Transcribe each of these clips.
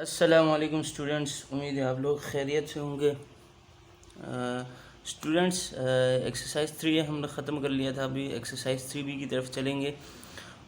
अस्सलामुअलैकुम स्टूडेंट्स, उम्मीद है आप लोग खैरियत से होंगे। स्टूडेंट्स, एक्सरसाइज 3 हमने ख़त्म कर लिया था। अभी एक्सरसाइज 3B की तरफ चलेंगे।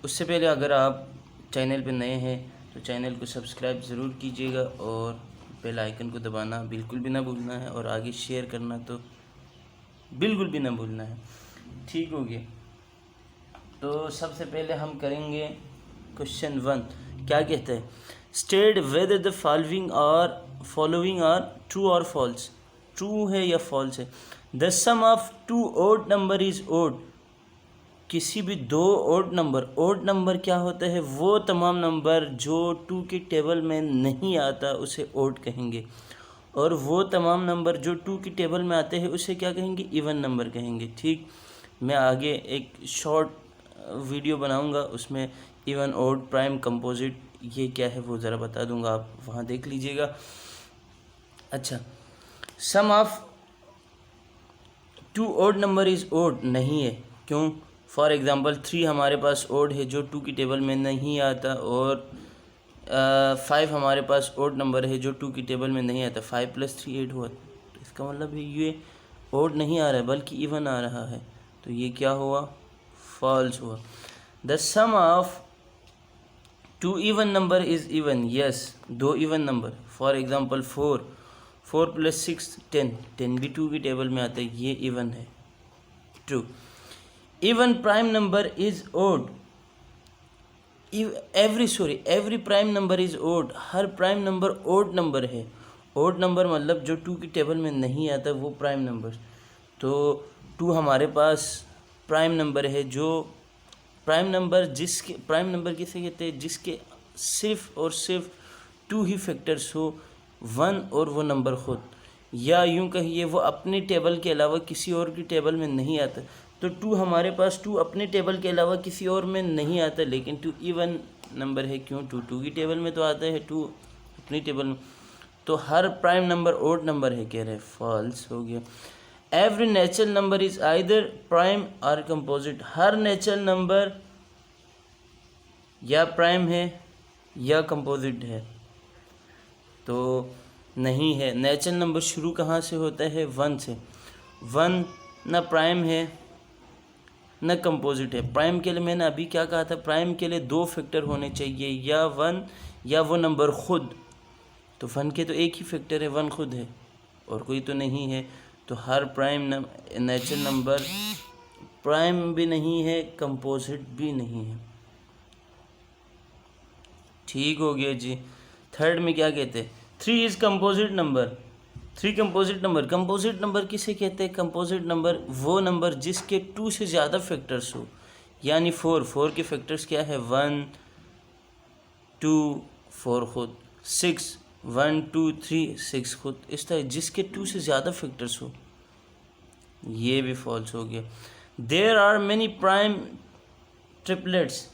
उससे पहले अगर आप चैनल पे नए हैं तो चैनल को सब्सक्राइब ज़रूर कीजिएगा और बेल आइकन को दबाना बिल्कुल भी ना भूलना है, और आगे शेयर करना तो बिल्कुल भी ना भूलना है। ठीक हो गया? तो सबसे पहले हम करेंगे क्वेश्चन 1। क्या कहता है? State whether the following are true और फॉल्स। ट्रू है या फॉल्स है। The sum of two odd number is odd. किसी भी दो ओड नंबर क्या होता है? वो तमाम नंबर जो 2 के टेबल में नहीं आता उसे ओड कहेंगे, और वो तमाम नंबर जो 2 की टेबल में आते हैं उसे क्या कहेंगे? इवन नंबर कहेंगे। ठीक, मैं आगे एक शॉर्ट वीडियो बनाऊंगा, उसमें इवन, ओड, प्राइम, कंपोजिट ये क्या है वो ज़रा बता दूंगा, आप वहाँ देख लीजिएगा। अच्छा, sum of two odd number is odd नहीं है। क्यों? फॉर एग्ज़ाम्पल 3 हमारे पास ओड है जो 2 की टेबल में नहीं आता, और 5 हमारे पास ओड नंबर है जो 2 की टेबल में नहीं आता। 5 + 3 8 हुआ, तो इसका मतलब है ये ओड नहीं आ रहा है बल्कि इवन आ रहा है, तो ये क्या हुआ? फॉल्स हुआ। The sum of two even number is even. Yes, दो इवन नंबर, फॉर एग्ज़ाम्पल 4 + 6 10 भी 2 की टेबल में आता है, ये इवन है, true. Even prime number is odd. Every prime number is odd. हर प्राइम नंबर ओड नंबर है। ओड नंबर मतलब जो 2 की टेबल में नहीं आता वो प्राइम नंबर। तो 2 हमारे पास प्राइम नंबर है। जो प्राइम नंबर किसे कहते हैं? जिसके सिर्फ और सिर्फ 2 ही फैक्टर्स हो, 1 और वो नंबर खुद, या यूं कहिए वो अपनी टेबल के अलावा किसी और की टेबल में नहीं आता। तो 2 हमारे पास 2 अपने टेबल के अलावा किसी और में नहीं आता, लेकिन 2 इवन नंबर है। क्यों? 2 की टेबल में तो आता है, 2 अपनी टेबल में। तो हर प्राइम नंबर ओड नंबर है, कह रहे हैं, फॉल्स हो गया। Every natural number is either prime और कंपोजिट। हर नेचुरल नंबर या प्राइम है या कंपोजिट है, तो नहीं है। नेचुरल नंबर शुरू कहाँ से होता है? 1 से। 1 न प्राइम है न कंपोजिट है। प्राइम के लिए मैंने अभी क्या कहा था? प्राइम के लिए 2 फैक्टर होने चाहिए, या 1 या वो नंबर खुद। तो 1 के तो एक ही फैक्टर है, 1 खुद है और कोई तो नहीं है। तो हर प्राइम नेचुरल नंबर प्राइम भी नहीं है, कंपोजिट भी नहीं है। ठीक हो गया जी। थर्ड में क्या कहते हैं? 3 is composite number. 3 composite number किसे कहते हैं? कंपोजिट नंबर वो नंबर जिसके 2 से ज़्यादा फैक्टर्स हो, यानी 4 के फैक्टर्स क्या है? 1 2 4 खुद, 6 1 2 3 6 खुद, इस तरह जिसके 2 से ज़्यादा फैक्टर्स हो, ये भी फॉल्स हो गया। There are many prime triplets.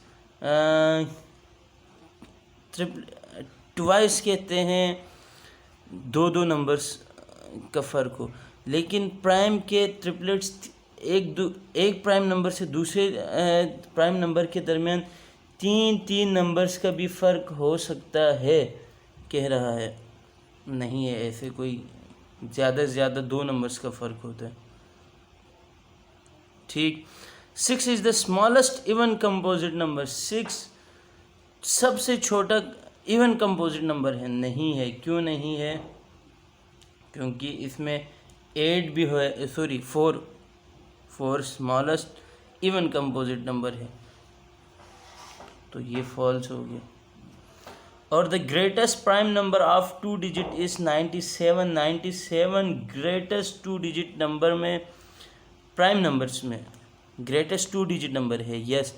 Twice कहते हैं 2 नंबर्स का फ़र्क हो, लेकिन प्राइम के ट्रिपलेट्स एक प्राइम नंबर से दूसरे प्राइम नंबर के दरमियान 3 नंबर्स का भी फ़र्क हो सकता है, कह रहा है। नहीं है ऐसे कोई, ज़्यादा से ज़्यादा 2 नंबर्स का फ़र्क होता है। ठीक। 6 is the smallest even composite number. 6 सबसे छोटा इवन कंपोजिट नंबर है। नहीं है। क्यों नहीं है? क्योंकि इसमें 8 भी है, 4 स्मॉलेस्ट इवन कंपोजिट नंबर है, तो ये फॉल्स हो गया। और the greatest prime number of 2 digit is 97। 97 greatest 2 digit number में, प्राइम नंबर्स में ग्रेटेस्ट 2 डिजिट नंबर है। यस,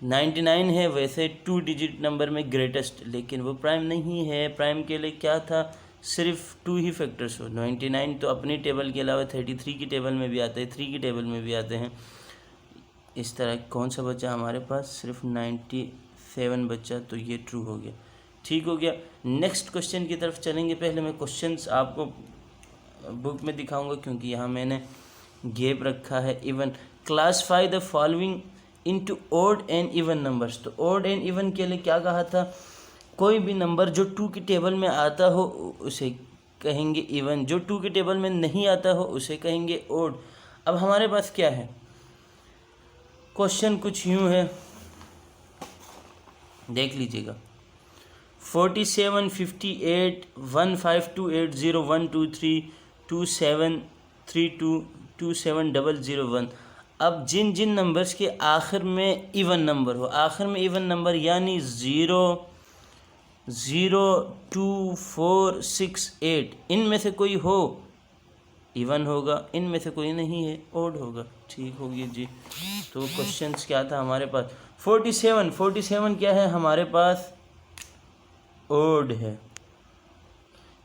99 है वैसे 2 डिजिट नंबर में ग्रेटेस्ट, लेकिन वो प्राइम नहीं है। प्राइम के लिए क्या था? सिर्फ 2 ही फैक्टर्स हो। 99 तो अपनी टेबल के अलावा 33 की टेबल में भी आते हैं, 3 की टेबल में भी आते हैं। इस तरह कौन सा बचा हमारे पास? सिर्फ 97 बचा, तो ये ट्रू हो गया। ठीक हो गया। नेक्स्ट क्वेश्चन की तरफ चलेंगे। पहले मैं क्वेश्चंस आपको बुक में दिखाऊंगा क्योंकि यहाँ मैंने गैप रखा है। Even classify the following into odd and even numbers. तो ओड एंड इवन के लिए क्या कहा था? कोई भी नंबर जो 2 की टेबल में आता हो उसे कहेंगे इवन, जो 2 की टेबल में नहीं आता हो उसे कहेंगे ओड। अब हमारे पास क्या है, क्वेश्चन कुछ यूँ है, देख लीजिएगा। 47, 58, 1528, 0123, 2732, 27001। अब जिन जिन नंबर्स के आखिर में इवन नंबर हो, आखिर में इवन नंबर यानी 0, 0, 2, 4, 6, 8, इनमें से कोई हो इवन होगा, इनमें से कोई नहीं है ओड होगा। ठीक हो गया जी। तो क्वेश्चंस क्या था हमारे पास, 47 क्या है हमारे पास, ओड है।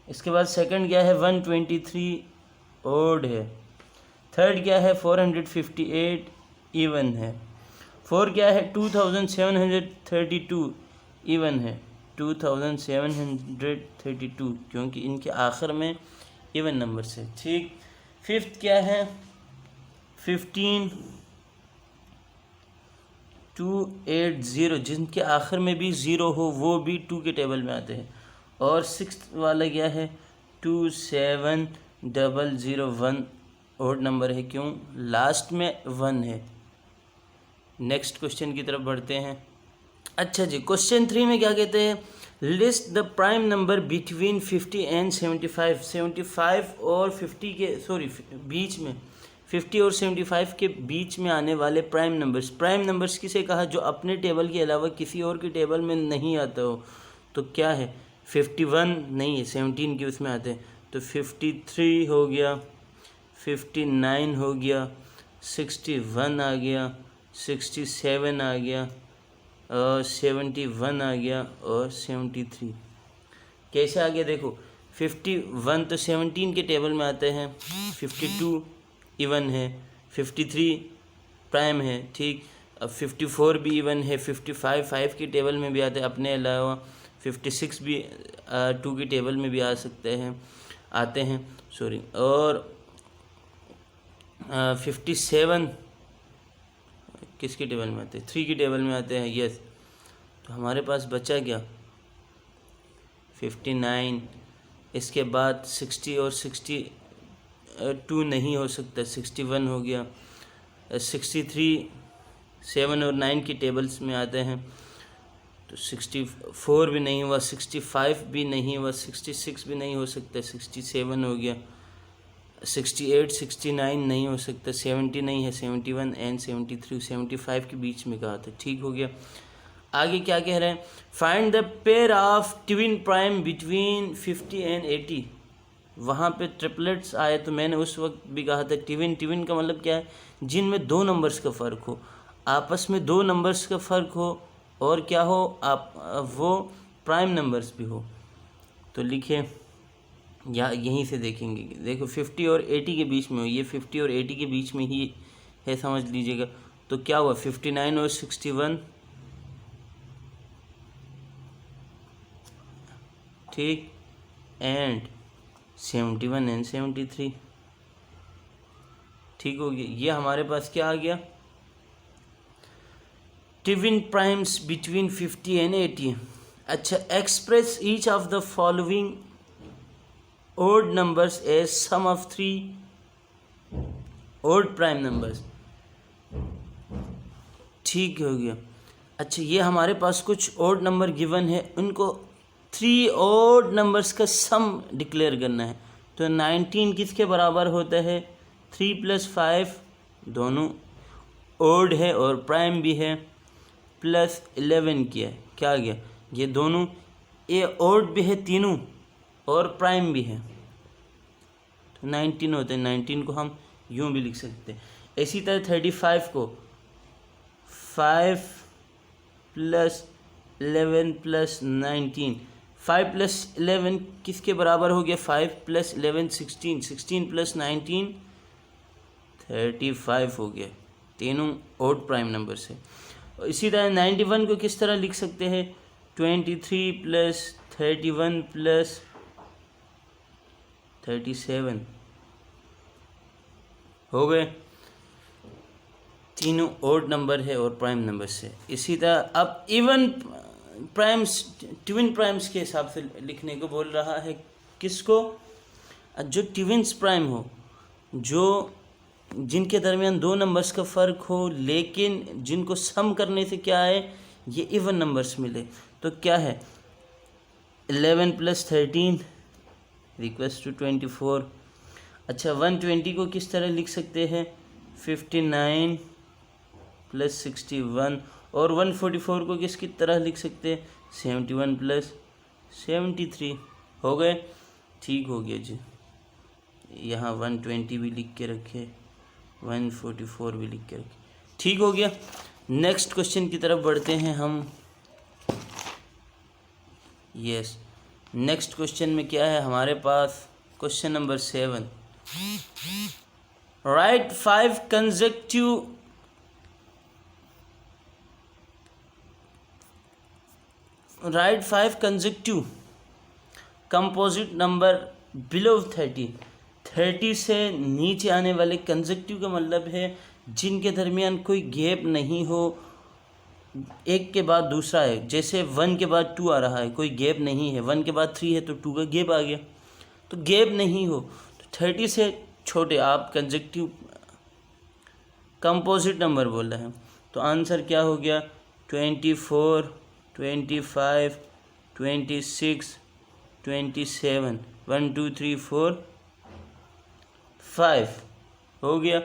इसके बाद सेकंड क्या है, 123 ओड है। थर्ड क्या है, 458 इवन है। फोर क्या है, 2732 इवन है, 2732, क्योंकि इनके आखिर में इवन नंबर से। ठीक। फिफ्थ क्या है, 15, 280, जिनके आखिर में भी ज़ीरो हो वो भी 2 के टेबल में आते हैं। और सिक्स्थ वाला क्या है, 27001 ओड नंबर है, क्यों, लास्ट में 1 है। नेक्स्ट क्वेश्चन की तरफ बढ़ते हैं। अच्छा जी, क्वेश्चन 3 में क्या कहते हैं, list the prime number between 50 and 75। 75 और 50 के बीच में, 50 और 75 के बीच में आने वाले प्राइम नंबर्स। प्राइम नंबर्स किसे कहा, जो अपने टेबल के अलावा किसी और के टेबल में नहीं आता हो। तो क्या है, 51 नहीं है, 17 के उसमें आते हैं, तो 53 हो गया, 59 हो गया, 61 आ गया, 67 आ गया, और 71 आ गया, और 73। कैसे आ गया देखो, 51 तो 17 के टेबल में आते हैं, 52 इवन है, 53 प्राइम है। ठीक। अब 54 भी इवन है, 55 5 के टेबल में भी आते हैं अपने अलावा, 56 भी 2 की टेबल में भी आते हैं और 57 किसकी टेबल में आते हैं, 3 की टेबल में आते हैं। यस। तो हमारे पास बचा क्या, 59। इसके बाद 60 और 62 नहीं हो सकता, 61 हो गया। 63 7 और 9 की टेबल्स में आते हैं, तो 64 भी नहीं हुआ, 65 भी नहीं हुआ, 66 भी नहीं हो सकता, 67 हो गया। 68 69 नहीं हो सकता, 70 नहीं है, 71 एंड 73, 75 के बीच में कहा था। ठीक हो गया। आगे क्या कह रहे हैं, find the pair of twin prime between 50 and 80। वहाँ पे ट्रिपलेट्स आए तो मैंने उस वक्त भी कहा था ट्विन का मतलब क्या है, जिनमें 2 नंबर्स का फ़र्क हो, आपस में 2 नंबर्स का फ़र्क हो, और क्या हो, आप वो प्राइम नंबर्स भी हो। तो लिखे या यहीं से देखेंगे, देखो 50 और 80 के बीच में हो, ये 50 और 80 के बीच में ही है, समझ लीजिएगा। तो क्या हुआ, 59 और 61, ठीक, एंड 71 एंड 73। ठीक हो गया। ये हमारे पास क्या आ गया, ट्विन प्राइम्स बिटवीन 50 एंड 80। अच्छा, express each of the following odd numbers as sum of 3 odd prime numbers। ठीक हो गया। अच्छा, ये हमारे पास कुछ odd नंबर गिवन है, उनको 3 odd नंबर्स का सम डिक्लेयर करना है। तो 19 किसके बराबर होता है, 3 + 5 दोनों odd है और प्राइम भी है, प्लस 11 किया है, क्या आ गया, ये दोनों ये odd भी है तीनों और प्राइम भी है, तो 19 होते हैं। 19 को हम यूँ भी लिख सकते हैं। इसी तरह 35 को 5 + 11 + 19, 5 + 11 किसके बराबर हो गया, 5 + 11 16, 16 + 19 35 हो गया, तीनों ओड प्राइम नंबर से। इसी तरह 91 को किस तरह लिख सकते हैं, 23 + 31 + 37 हो गए, तीनों ओड नंबर है और प्राइम नंबर से। इसी तरह अब इवन प्राइम्स, ट्विन प्राइम्स के हिसाब से लिखने को बोल रहा है। किसको? जो ट्विन्स प्राइम हो, जो जिनके दरमियान दो नंबर्स का फ़र्क हो, लेकिन जिनको सम करने से क्या है, ये इवन नंबर्स मिले। तो क्या है, 11 + 13 = 24। अच्छा, 120 को किस तरह लिख सकते हैं? 59 + 61। और 144 को किसकी तरह लिख सकते हैं? 71 + 73। हो गए? ठीक हो गया जी। यहाँ 120 भी लिख के रखे, 144 भी लिख के रखे, ठीक हो गया। नेक्स्ट क्वेश्चन की तरफ बढ़ते हैं हम। यस, नेक्स्ट क्वेश्चन में क्या है हमारे पास? Question number 7, right 5 consecutive composite number below 30 से नीचे आने वाले। कंसेक्टिव का मतलब है जिनके दरमियान कोई गैप नहीं हो, एक के बाद दूसरा है। जैसे 1 के बाद 2 आ रहा है, कोई गैप नहीं है। 1 के बाद 3 है तो 2 का गैप आ गया, तो गैप नहीं हो। तो 30 से छोटे आप कंसेक्टिव कंपोजिट नंबर बोल रहे हैं। तो आंसर क्या हो गया? 24, 25, 26, 27। 1 2 3 4 5 हो गया,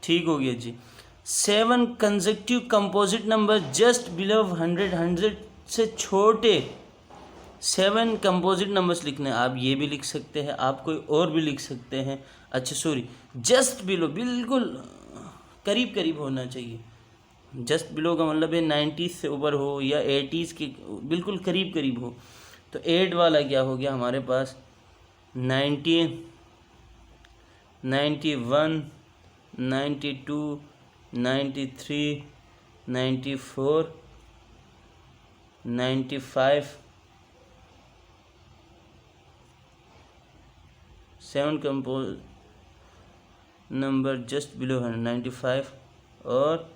ठीक हो गया जी। 7 consecutive composite number just below 100 से छोटे 7 कंपोजिट नंबर्स लिखने हैं। आप ये भी लिख सकते हैं, आप कोई और भी लिख सकते हैं। अच्छा सॉरी, जस्ट बिलो बिल्कुल करीब करीब होना चाहिए। जस्ट बिलो का मतलब है 90 से ऊपर हो या 80 के बिल्कुल करीब करीब हो। तो 8 वाला क्या हो गया हमारे पास? 90, 91, 92, 93, 94, 95। 7 कंपोज नंबर जस्ट बिलो 195 और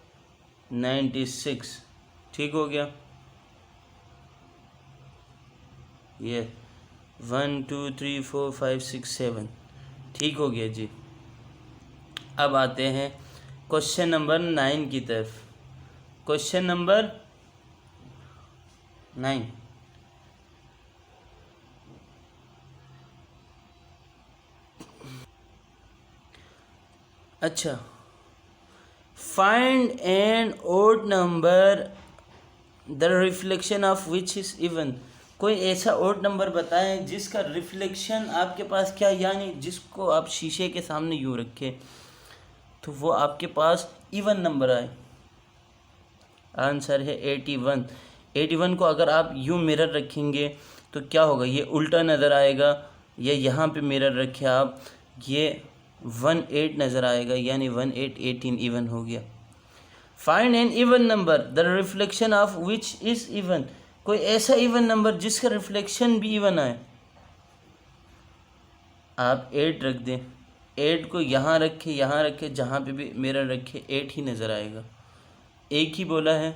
96, ठीक हो गया। ये 1 2 3 4 5 6 7 ठीक हो गया जी। अब आते हैं क्वेश्चन नंबर 9 की तरफ। क्वेश्चन नंबर 9, अच्छा, find an odd number the reflection of which is even. कोई ऐसा ओड नंबर बताएं जिसका रिफ्लेक्शन आपके पास क्या, यानी जिसको आप शीशे के सामने यूँ रखें तो वो आपके पास इवन नंबर आए। आंसर है 81। 81 को अगर आप यूँ मिरर रखेंगे तो क्या होगा, ये उल्टा नज़र आएगा। या यहाँ पे मिरर रखे आप, ये 18 नज़र आएगा, यानी 18 18 इवन हो गया। Find an even number the reflection of which is even. कोई ऐसा इवन नंबर जिसका रिफ्लेक्शन भी इवन आए। आप 8 रख दें, 8 को यहाँ रखे, जहाँ पे भी मिरर रखे 8 ही नज़र आएगा। एक ही बोला है,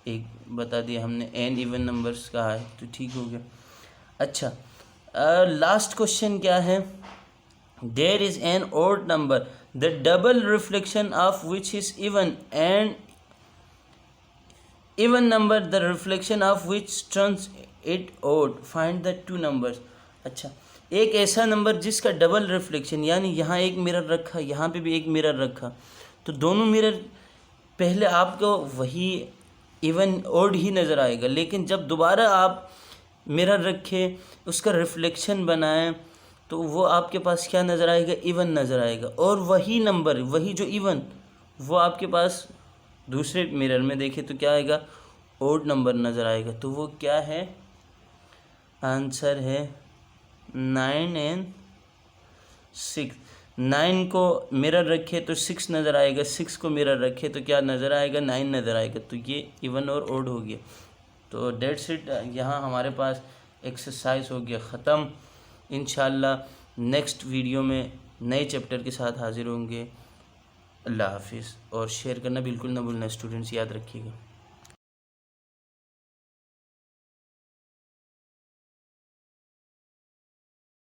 एक बता दिया हमने, एन इवन नंबर्स कहा है तो ठीक हो गया। अच्छा, लास्ट क्वेश्चन क्या है? There is an odd number the double reflection of which is even and even number the reflection of which turns it odd, find the two numbers. अच्छा, एक ऐसा नंबर जिसका डबल रिफ्लेक्शन, यानी यहाँ एक mirror रखा, यहाँ पे भी एक मिरर रखा, तो दोनों मिरर पहले आपको वही इवन ओड ही नज़र आएगा, लेकिन जब दोबारा आप मिरर रखें, उसका रिफ्लेक्शन बनाएं, तो वो आपके पास क्या नज़र आएगा? इवन नज़र आएगा। और वही नंबर, वही जो इवन, वो आपके पास दूसरे मिरर में देखें तो क्या आएगा? ओड नंबर नज़र आएगा। तो वो क्या है? आंसर है 9 और 6। 9 को मिरर रखे तो 6 नज़र आएगा, 6 को मिरर रखे तो क्या नज़र आएगा? 9 नज़र आएगा। तो ये इवन और ओड हो गया। तो डेट्स इट, यहाँ हमारे पास एक्सरसाइज हो गया ख़त्म। इंशाल्लाह नेक्स्ट वीडियो में नए चैप्टर के साथ हाज़िर होंगे। अल्लाह हाफिज़। और शेयर करना बिल्कुल ना भूलना स्टूडेंट्स, याद रखिएगा।